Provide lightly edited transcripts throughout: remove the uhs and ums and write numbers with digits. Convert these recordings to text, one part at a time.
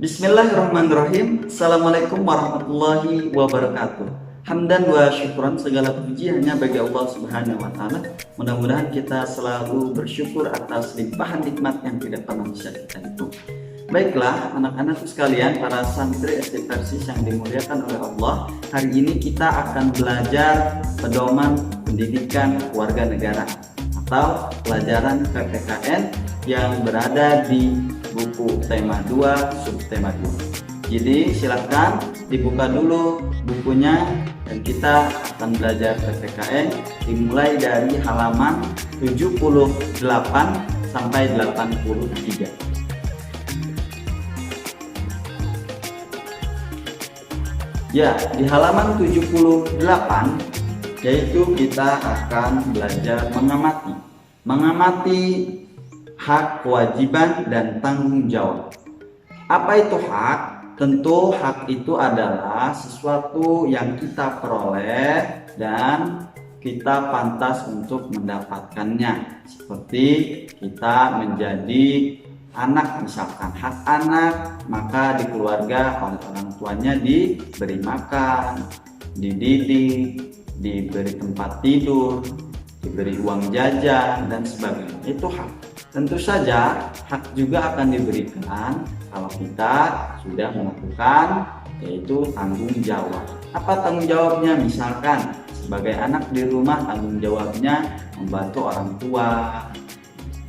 Bismillahirrahmanirrahim. Assalamualaikum warahmatullahi wabarakatuh. Hamdan wa syukran, segala puji hanya bagi Allah Subhanahu wa taala. Mudah-mudahan kita selalu bersyukur atas limpahan nikmat yang tidak pernah bisa kita hitung. Baiklah anak-anak sekalian, para santri SD Persis yang dimuliakan oleh Allah, hari ini kita akan belajar pedoman pendidikan warga negara atau pelajaran PPKN yang berada di buku tema 2 subtema 2. Jadi silakan dibuka dulu bukunya dan kita akan belajar PPKN dimulai dari halaman 78 sampai 83. Ya, di halaman 78 yaitu kita akan belajar mengamati hak, kewajiban, dan tanggung jawab. Apa itu hak? Tentu hak itu adalah sesuatu yang kita peroleh dan kita pantas untuk mendapatkannya. Seperti kita menjadi anak, misalkan hak anak, maka di keluarga oleh orang tuanya diberi makan, dididik, diberi tempat tidur, diberi uang jajan, dan sebagainya. Itu hak. Tentu saja hak juga akan diberikan kalau kita sudah melakukan, yaitu tanggung jawab. Apa tanggung jawabnya? Misalkan sebagai anak di rumah, tanggung jawabnya membantu orang tua,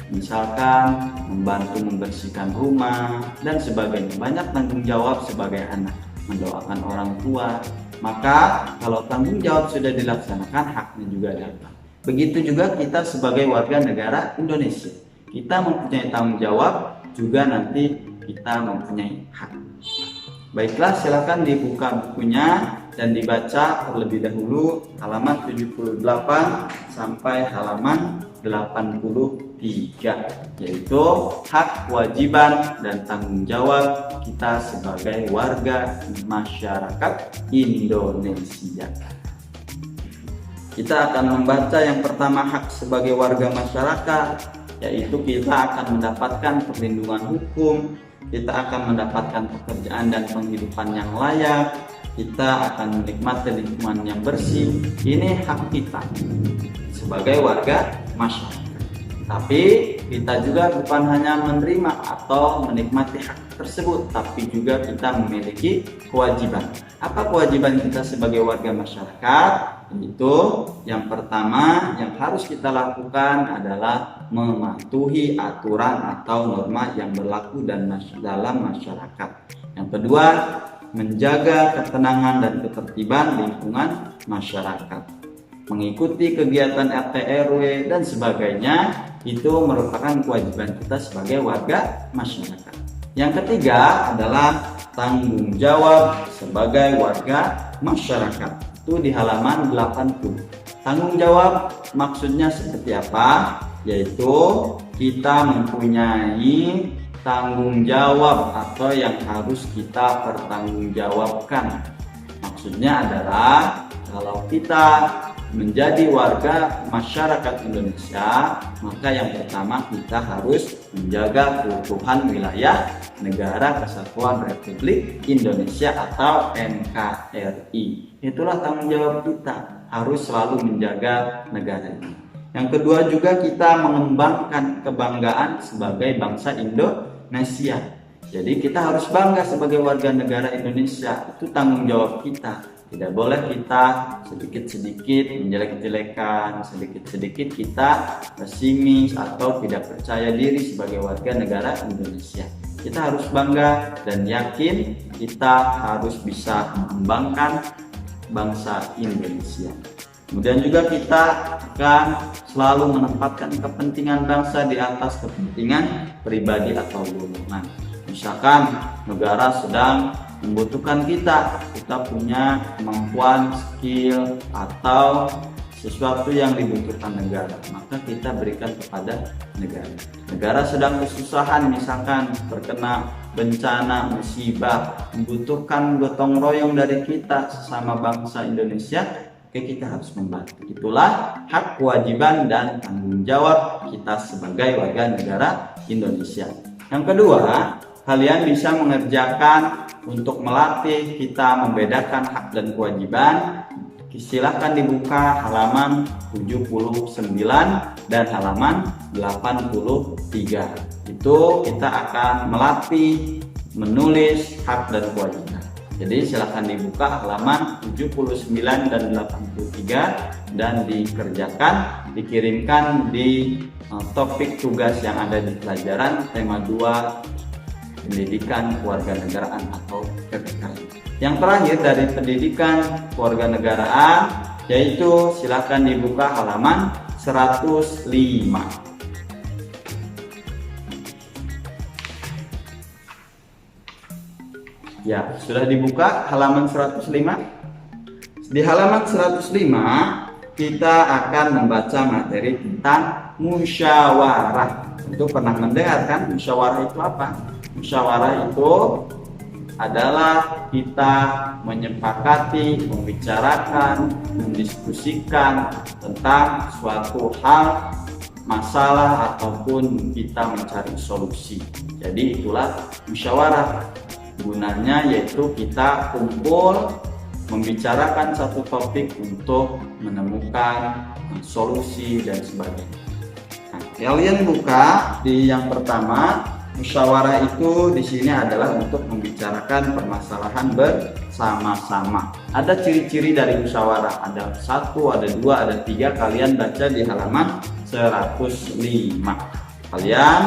misalkan membantu membersihkan rumah dan sebagainya. Banyak tanggung jawab sebagai anak, mendoakan orang tua. Maka kalau tanggung jawab sudah dilaksanakan, haknya juga datang. Begitu juga kita sebagai warga negara Indonesia, kita mempunyai tanggung jawab, juga nanti kita mempunyai hak. Baiklah, silakan dibuka bukunya dan dibaca terlebih dahulu halaman 78 sampai halaman 83, yaitu hak, kewajiban, dan tanggung jawab kita sebagai warga masyarakat Indonesia. Kita akan membaca yang pertama, hak sebagai warga masyarakat, yaitu kita akan mendapatkan perlindungan hukum, kita akan mendapatkan pekerjaan dan penghidupan yang layak, kita akan menikmati lingkungan yang bersih. Ini hak kita sebagai warga masyarakat. Tapi kita juga bukan hanya menerima atau menikmati hak tersebut, tapi juga kita memiliki kewajiban. Apa kewajiban kita sebagai warga masyarakat? Itu yang pertama yang harus kita lakukan adalah mematuhi aturan atau norma yang berlaku dalam masyarakat. Yang kedua, menjaga ketenangan dan ketertiban lingkungan masyarakat, mengikuti kegiatan RT RW dan sebagainya. Itu merupakan kewajiban kita sebagai warga masyarakat. Yang ketiga adalah tanggung jawab sebagai warga masyarakat. Itu di halaman 80. Tanggung jawab maksudnya seperti apa? Yaitu kita mempunyai tanggung jawab atau yang harus kita pertanggungjawabkan. Maksudnya adalah kalau kita menjadi warga masyarakat Indonesia, maka yang pertama kita harus menjaga keutuhan wilayah Negara Kesatuan Republik Indonesia atau NKRI. Itulah tanggung jawab kita, harus selalu menjaga negara ini. Yang kedua juga kita mengembangkan kebanggaan sebagai bangsa Indonesia. Jadi kita harus bangga sebagai warga negara Indonesia, itu tanggung jawab kita. Tidak boleh kita sedikit-sedikit menjelek-jelekan, sedikit-sedikit kita pesimis atau tidak percaya diri sebagai warga negara Indonesia. Kita harus bangga dan yakin kita harus bisa mengembangkan bangsa Indonesia. Kemudian juga kita akan selalu menempatkan kepentingan bangsa di atas kepentingan pribadi atau golongan. Misalkan negara sedang membutuhkan kita punya kemampuan, skill, atau sesuatu yang dibutuhkan negara, maka kita berikan kepada negara. Negara sedang kesusahan, misalkan terkena bencana, musibah, membutuhkan gotong royong dari kita sesama bangsa Indonesia, oke, kita harus membantu. Itulah hak, kewajiban, dan tanggung jawab kita sebagai warga negara Indonesia. Yang kedua, kalian bisa mengerjakan untuk melatih kita membedakan hak dan kewajiban. Silahkan dibuka halaman 79 dan halaman 83. Itu kita akan melatih menulis hak dan kewajiban. Jadi silahkan dibuka halaman 79 dan 83 dan dikerjakan, dikirimkan di topik tugas yang ada di pelajaran tema 2 pendidikan kewarganegaraan atau PPKI. Yang terakhir dari pendidikan kewarganegaraan yaitu silahkan dibuka halaman 105. Ya, sudah dibuka halaman 105. Di halaman 105 kita akan membaca materi tentang musyawarah. Itu pernah mendengar kan musyawarah itu apa? Musyawarah itu adalah kita menyepakati, membicarakan, mendiskusikan tentang suatu hal, masalah ataupun kita mencari solusi. Jadi itulah musyawarah. Gunanya yaitu kita kumpul membicarakan satu topik untuk menemukan solusi dan sebagainya. Nah, kalian buka di yang pertama. Musyawarah itu di sini adalah untuk membicarakan permasalahan bersama-sama. Ada ciri-ciri dari musyawarah. Ada 1, ada 2, ada 3. Kalian baca di halaman 105. Kalian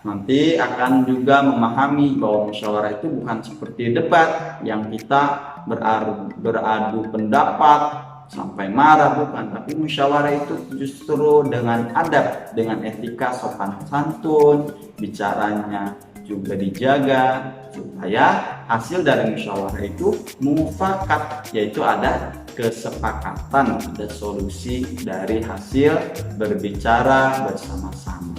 nanti akan juga memahami bahwa musyawarah itu bukan seperti debat yang kita beradu pendapat sampai marah, bukan. Tapi musyawarah itu justru dengan adab, dengan etika sopan santun, bicaranya juga dijaga supaya hasil dari musyawarah itu mufakat, yaitu ada kesepakatan, ada solusi dari hasil berbicara bersama-sama.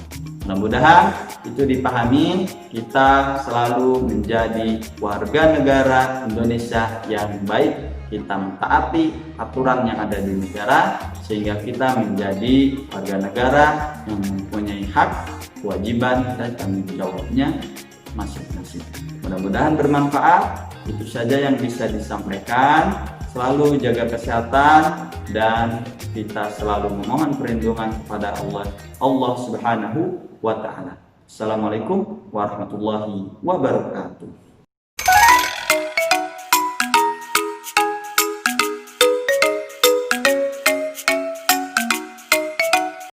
Mudah-mudahan itu dipahami, kita selalu menjadi warga negara Indonesia yang baik, kita mentaati aturan yang ada di negara sehingga kita menjadi warga negara yang mempunyai hak, kewajiban dan tanggung jawabnya masing-masing. Mudah-mudahan bermanfaat. Itu saja yang bisa disampaikan. Selalu jaga kesehatan dan kita selalu memohon perlindungan kepada Allah Subhanahu wa ta'ala. Assalamualaikum warahmatullahi wabarakatuh.